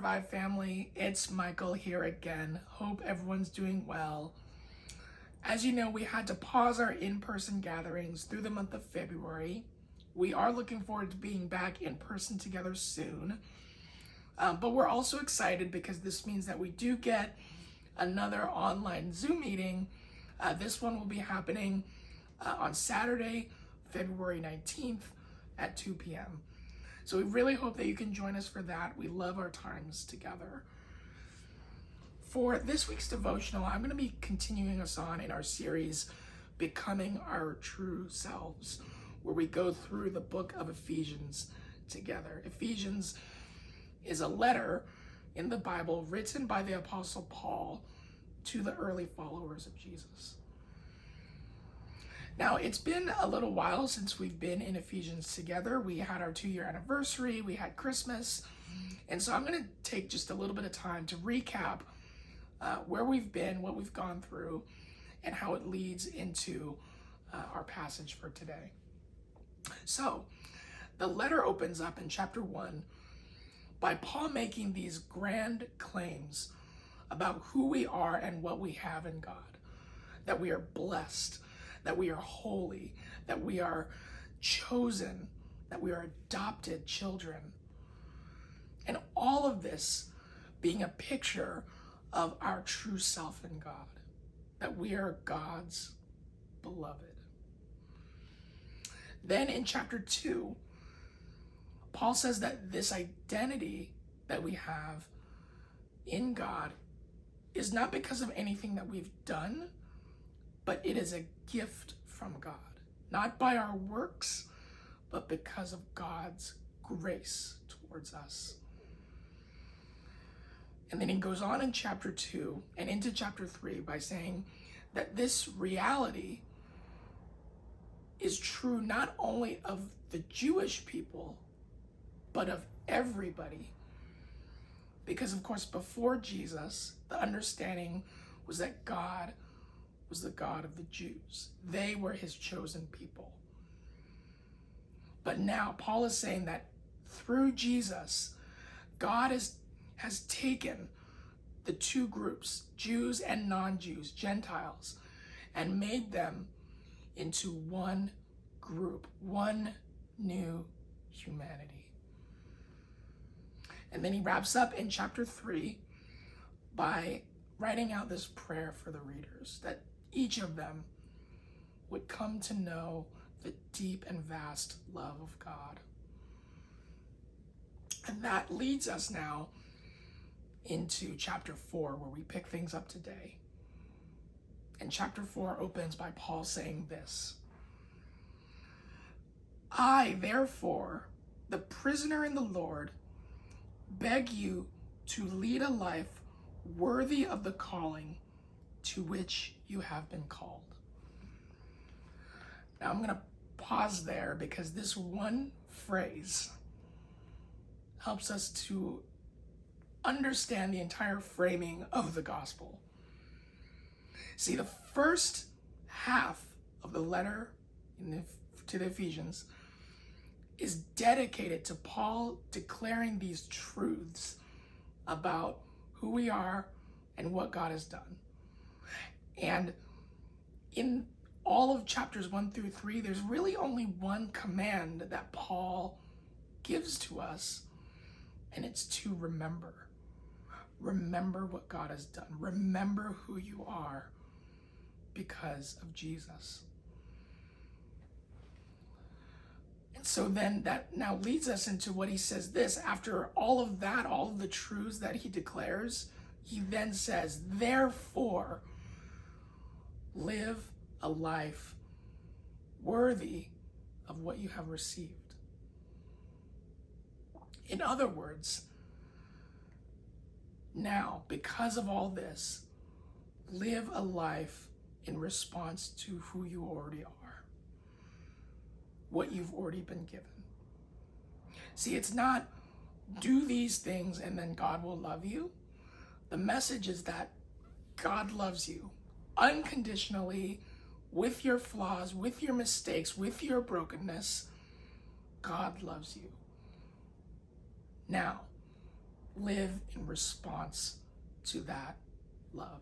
Revive family, it's Michael here again. Hope everyone's doing well. As you know, we had to pause our in-person gatherings through the month of February. We are looking forward to being back in person together soon. But we're also excited because this means that we do get another online Zoom meeting. This one will be happening on Saturday, February 19th at 2 p.m. So we really hope that you can join us for that. We love our times together. For this week's devotional, I'm going to be continuing us on in our series, Becoming Our True Selves, where we go through the book of Ephesians together. Ephesians is a letter in the Bible written by the Apostle Paul to the early followers of Jesus. Now, it's been a little while since we've been in Ephesians together. We had our 2-year anniversary, we had Christmas, and so I'm going to take just a little bit of time to recap where we've been, what we've gone through, and how it leads into our passage for today. So, the letter opens up in chapter 1 by Paul making these grand claims about who we are and what we have in God, that we are blessed, that we are holy, that we are chosen, that we are adopted children. And all of this being a picture of our true self in God, that we are God's beloved. Then in chapter 2, Paul says that this identity that we have in God is not because of anything that we've done, but it is a gift from God, not by our works, but because of God's grace towards us. And then he goes on in chapter 2 and into chapter 3 by saying that this reality is true not only of the Jewish people, but of everybody. Because, of course, before Jesus, the understanding was that God was the God of the Jews. They were his chosen people. But now Paul is saying that through Jesus, God has taken the two groups, Jews and non-Jews, Gentiles, and made them into one group, one new humanity. And then he wraps up in chapter 3 by writing out this prayer for the readers, that each of them would come to know the deep and vast love of God. And that leads us now into chapter 4, where we pick things up today. And chapter 4 opens by Paul saying this: I, therefore, the prisoner in the Lord, beg you to lead a life worthy of the calling to which you have been called. Now I'm going to pause there because this one phrase helps us to understand the entire framing of the gospel. See, the first half of the letter to the Ephesians is dedicated to Paul declaring these truths about who we are and what God has done. And in all of chapters 1 through 3, there's really only one command that Paul gives to us, and it's to remember. Remember what God has done. Remember who you are because of Jesus. And so then that now leads us into what he says this. After all of that, all of the truths that he declares, he then says, therefore, live a life worthy of what you have received. In other words, now, because of all this, live a life in response to who you already are, what you've already been given. See, it's not do these things and then God will love you. The message is that God loves you unconditionally, with your flaws, with your mistakes, with your brokenness. God loves you. Now, live in response to that love.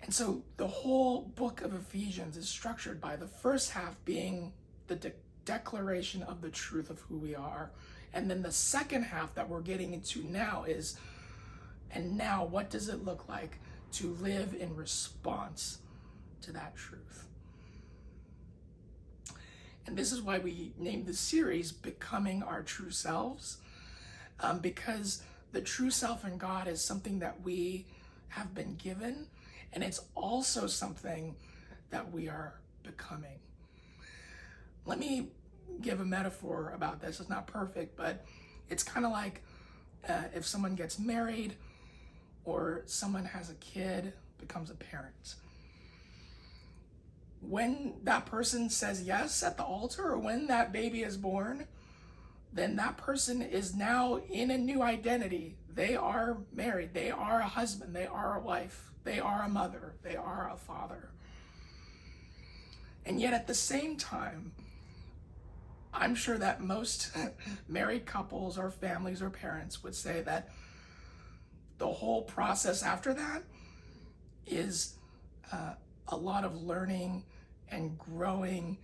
And so the whole book of Ephesians is structured by the first half being the declaration of the truth of who we are. And then the second half that we're getting into now is, and now what does it look like to live in response to that truth? And this is why we named the series Becoming Our True Selves, because the true self in God is something that we have been given, and it's also something that we are becoming. Let me give a metaphor about this. It's not perfect, but it's kind of like if someone gets married or someone has a kid, becomes a parent. When that person says yes at the altar, or when that baby is born, then that person is now in a new identity. They are married, they are a husband, they are a wife, they are a mother, they are a father. And yet at the same time, I'm sure that most married couples or families or parents would say that the whole process after that is a lot of learning and growing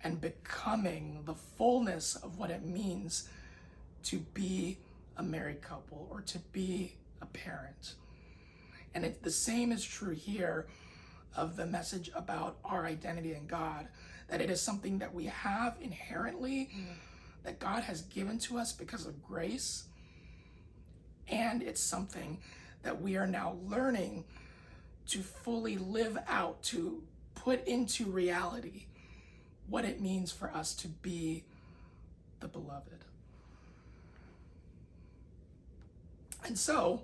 and becoming the fullness of what it means to be a married couple or to be a parent. And the same is true here of the message about our identity in God, that it is something that we have inherently, that God has given to us because of grace, and it's something that we are now learning to fully live out, to put into reality what it means for us to be the beloved. And so,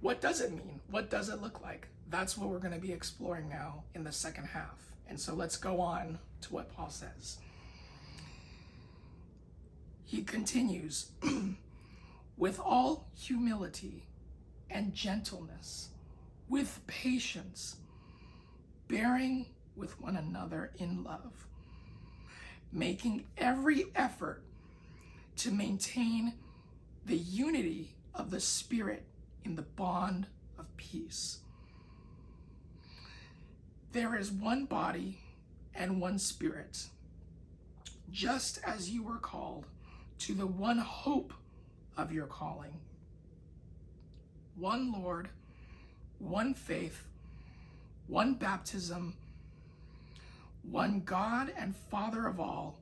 what does it mean? What does it look like? That's what we're going to be exploring now in the second half. And so let's go on to what Paul says. He continues, with all humility and gentleness, with patience, bearing with one another in love, making every effort to maintain the unity of the Spirit in the bond of peace. There is one body and one Spirit, just as you were called to the one hope of your calling. One Lord, one faith, one baptism, one God and Father of all,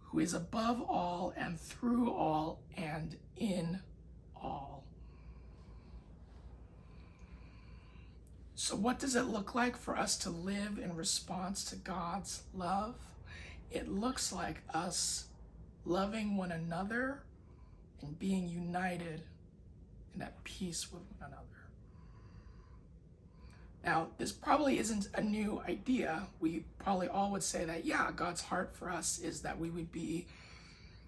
who is above all and through all and in all. So what does it look like for us to live in response to God's love? It looks like us loving one another and being united and at peace with one another. Now, this probably isn't a new idea. We probably all would say that, yeah, God's heart for us is that we would be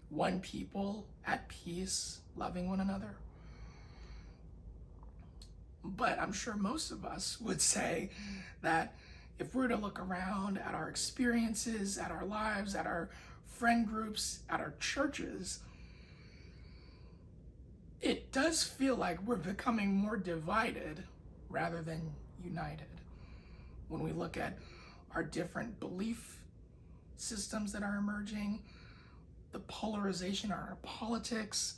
one people at peace, loving one another. But I'm sure most of us would say that if we're to look around at our experiences, at our lives, at our friend groups, at our churches, it does feel like we're becoming more divided rather than united. When we look at our different belief systems that are emerging, the polarization in our politics,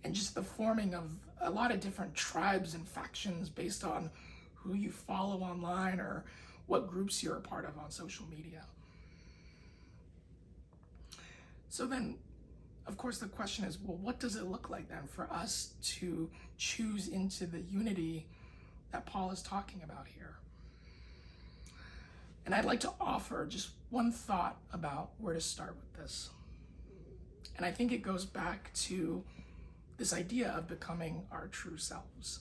and just the forming of a lot of different tribes and factions based on who you follow online or what groups you're a part of on social media. So then, of course, the question is, well, what does it look like then for us to choose into the unity that Paul is talking about here? And I'd like to offer just one thought about where to start with this. And I think it goes back to this idea of becoming our true selves.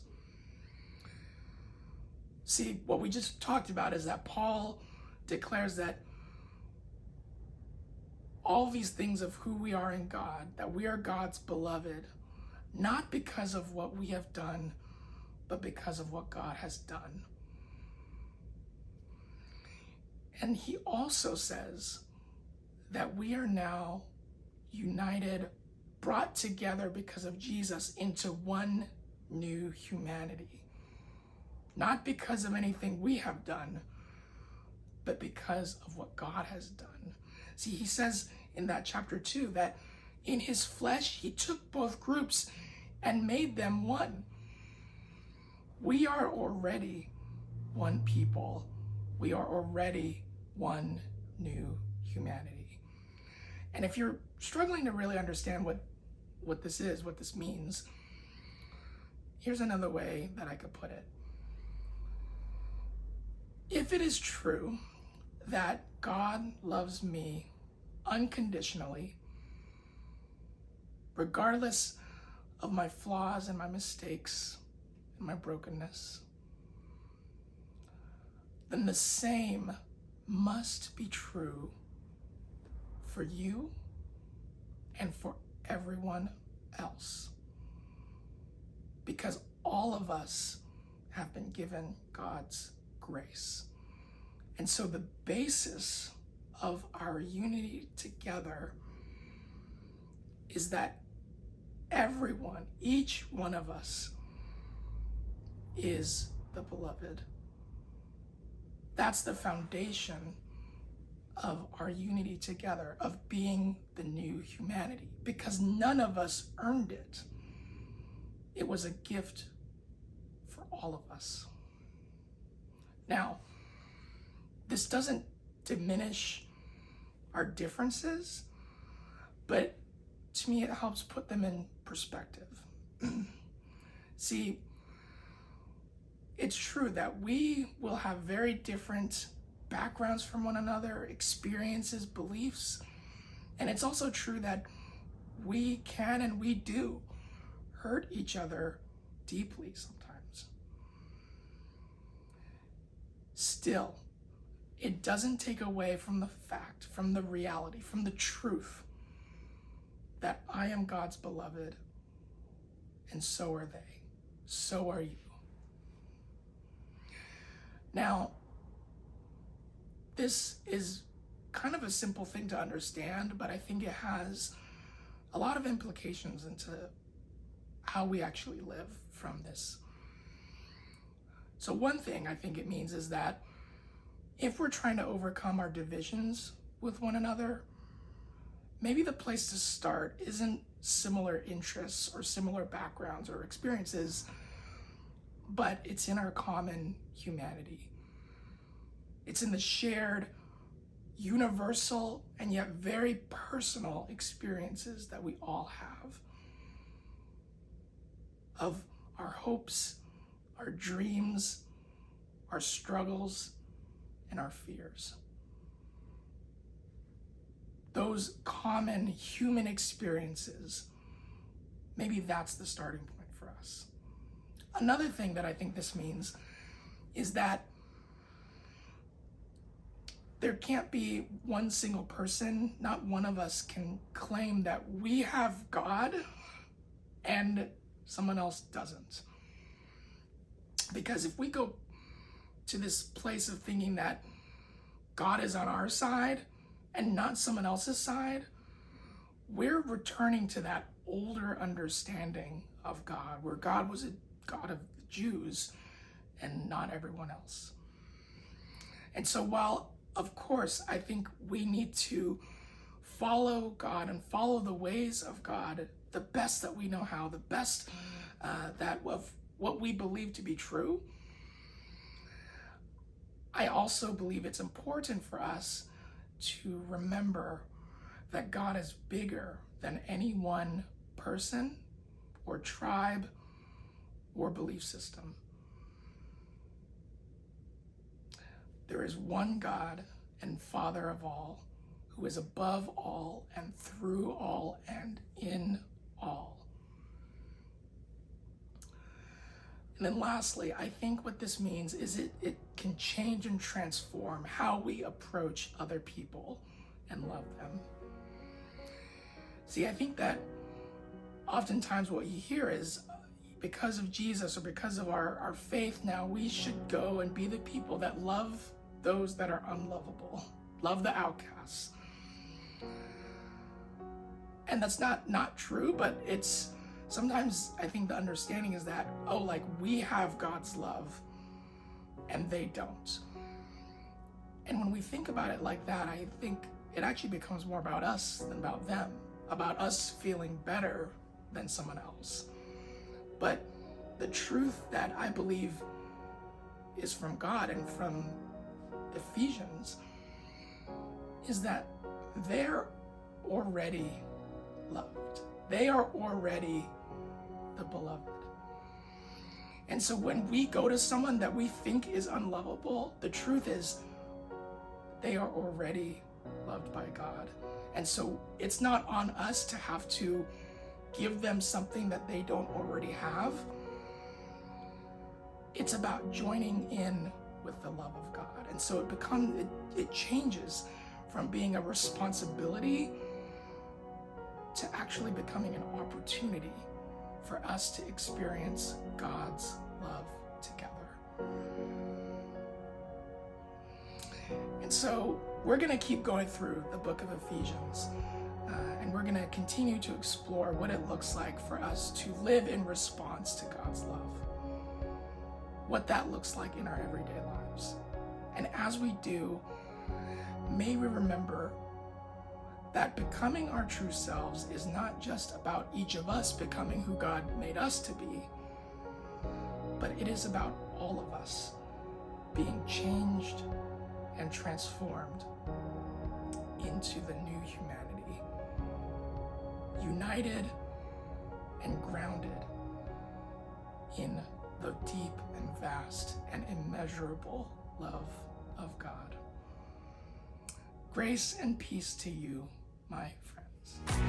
See, what we just talked about is that Paul declares that all these things of who we are in God, that we are God's beloved, not because of what we have done, but because of what God has done. And he also says that we are now united brought together because of Jesus into one new humanity. Not because of anything we have done, but because of what God has done. See, he says in that chapter 2 that in his flesh, he took both groups and made them one. We are already one people. We are already one new humanity. And if you're struggling to really understand what this is, what this means, here's another way that I could put it. If it is true that God loves me unconditionally, regardless of my flaws and my mistakes and my brokenness, then the same must be true for you and for everyone else. Because all of us have been given God's grace. And so the basis of our unity together is that everyone, each one of us, is the beloved. That's the foundation of our unity together, of being the new humanity, because none of us earned it. It was a gift for all of us. Now, this doesn't diminish our differences, but to me, it helps put them in perspective. See, it's true that we will have very different backgrounds from one another, experiences, beliefs, and it's also true that we can and we do hurt each other deeply sometimes. Still, it doesn't take away from the fact, from the reality, from the truth that I am God's beloved, and so are they. So are you. Now, this is kind of a simple thing to understand, but I think it has a lot of implications into how we actually live from this. So one thing I think it means is that if we're trying to overcome our divisions with one another, maybe the place to start isn't similar interests or similar backgrounds or experiences, but it's in our common humanity. It's in the shared, universal, and yet very personal experiences that we all have of our hopes, our dreams, our struggles, and our fears. Those common human experiences, maybe that's the starting point for us. Another thing that I think this means is that there can't be one single person, not one of us can claim that we have God and someone else doesn't. Because if we go to this place of thinking that God is on our side and not someone else's side, we're returning to that older understanding of God, where God was a God of the Jews and not everyone else. And so while, of course, I think we need to follow God and follow the ways of God the best that we know how, the best that of what we believe to be true, I also believe it's important for us to remember that God is bigger than any one person or tribe or belief system. There is one God and Father of all, who is above all and through all and in all. And then lastly, I think what this means is it can change and transform how we approach other people and love them. See, I think that oftentimes what you hear is because of Jesus or because of our faith now, we should go and be the people that love those that are unlovable, love the outcasts. And that's not true, but it's sometimes I think the understanding is that, oh, like we have God's love and they don't. And when we think about it like that, I think it actually becomes more about us than about them, about us feeling better than someone else. But the truth that I believe is from God and from Ephesians is that they're already loved. They are already the beloved. And so when we go to someone that we think is unlovable, the truth is they are already loved by God. And so it's not on us to have to give them something that they don't already have. It's about joining in with the love of God. And so it changes from being a responsibility to actually becoming an opportunity for us to experience God's love together. And so we're going to keep going through the book of Ephesians, and we're going to continue to explore what it looks like for us to live in response to God's love, what that looks like in our everyday lives. And as we do, may we remember that becoming our true selves is not just about each of us becoming who God made us to be, but it is about all of us being changed and transformed into the new humanity, united and grounded in the deep and vast and immeasurable love of God. Grace and peace to you, my friends.